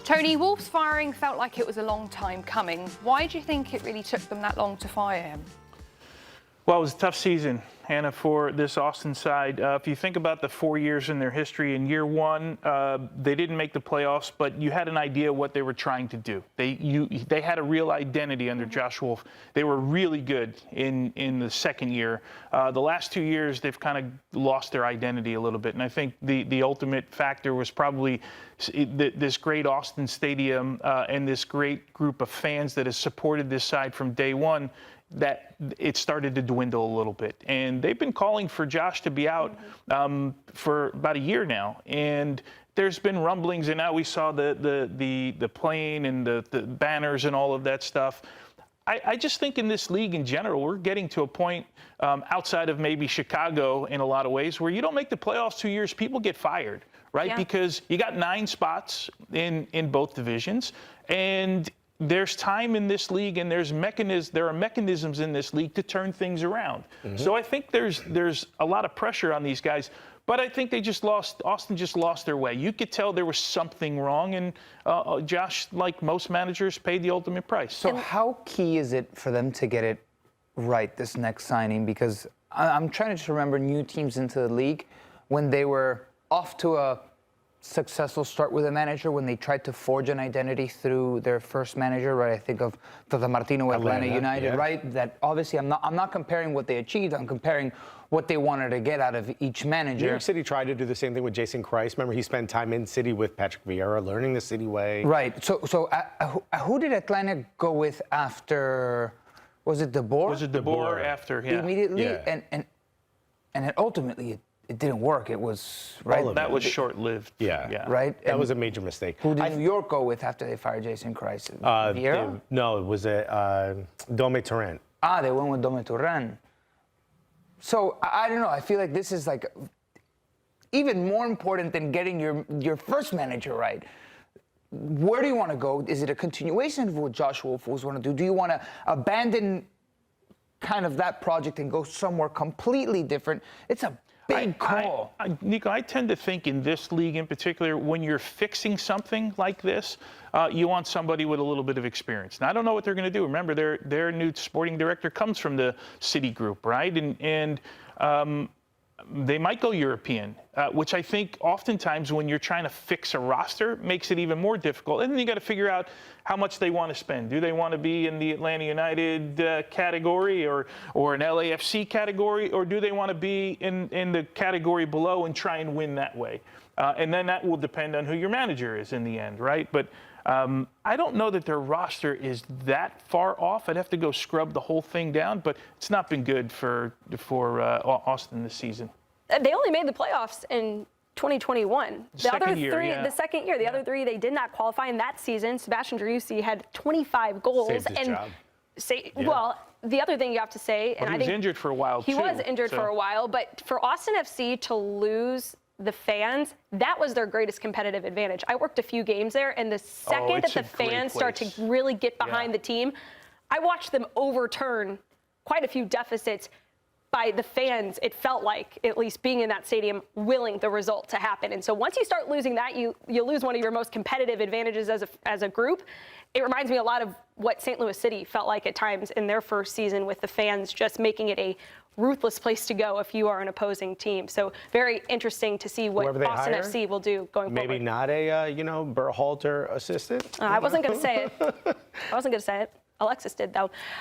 Tony, Wolff's firing felt like it was a long time coming. Why do you think it really took them that long to fire him? Well, it was a tough season, Hannah, for this Austin side. If you think about the 4 years in their history, in year one, they didn't make the playoffs, but you had an idea what they were trying to do. They had a real identity under Josh Wolff. They were really good in the second year. The last 2 years, they've kind of lost their identity a little bit, and I think the ultimate factor was probably this great Austin stadium and this great group of fans that has supported this side from day one, that it started to dwindle a little bit. And they've been calling for Josh to be out for about a year now. And there's been rumblings, and now we saw the plane and the banners and all of that stuff. I just think in this league in general, we're getting to a point outside of maybe Chicago in a lot of ways where you don't make the playoffs 2 years, people get fired, right? Yeah. Because you got 9 spots in both divisions, and there's time in this league, and there are mechanisms in this league to turn things around. So I think there's a lot of pressure on these guys, but I think Austin just lost their way. You could tell there was something wrong, and Josh, like most managers, paid the ultimate price. So how key is it for them to get it right this next signing? Because I'm trying to just remember new teams into the league when they were off to a successful start with a manager, when they tried to forge an identity through their first manager, right? I think of Tata Martino with Atlanta United, yeah. Right? That obviously I'm not comparing what they achieved, I'm comparing what they wanted to get out of each manager. New York City tried to do the same thing with Jason Kreis. Remember, he spent time in city with Patrick Vieira, learning the city way. Right. So who did Atlanta go with after? Was it De Boer? Was it De Boer after? Yeah. Immediately, yeah. And ultimately it didn't work. It was right. That was short-lived. Yeah. Right. That was a major mistake. Who did New York go with after they fired Jason Kreis? Vieira? No, it was Dome Torrent. They went with Dome Torrent. So I don't know. I feel like this is like even more important than getting your first manager right. Where do you want to go? Is it a continuation of what Josh Wolff was want to do? Do you want to abandon kind of that project and go somewhere completely different? It's a big call. Nico, I tend to think in this league in particular, when you're fixing something like this, you want somebody with a little bit of experience. Now, I don't know what they're going to do. Remember, their new sporting director comes from the City Group, right? And they might go European, which I think oftentimes when you're trying to fix a roster makes it even more difficult. And then you got to figure out how much they want to spend. Do they want to be in the Atlanta United category or an LAFC category, or do they want to be in the category below and try and win that way? And then that will depend on who your manager is in the end, right? But I don't know that their roster is that far off. I'd have to go scrub the whole thing down, but it's not been good for Austin this season. They only made the playoffs in 2021. The other other three, they did not qualify in that season. Sebastian Driussi had 25 goals. Saved his job. Well, the other thing you have to say, and I think he was injured for a while too. He was injured for a while, but for Austin FC to lose the fans, that was their greatest competitive advantage. I worked a few games there, and the second that the fans start to really get behind the team, I watched them overturn quite a few deficits by the fans. It felt like, at least being in that stadium, willing the result to happen. And so once you start losing that, you lose one of your most competitive advantages as a group. It reminds me a lot of what St. Louis City felt like at times in their first season, with the fans just making it a ruthless place to go if you are an opposing team. So very interesting to see what Austin FC will do going forward. Maybe not a Berhalter assistant. I wasn't going to say it. Alexis did, though.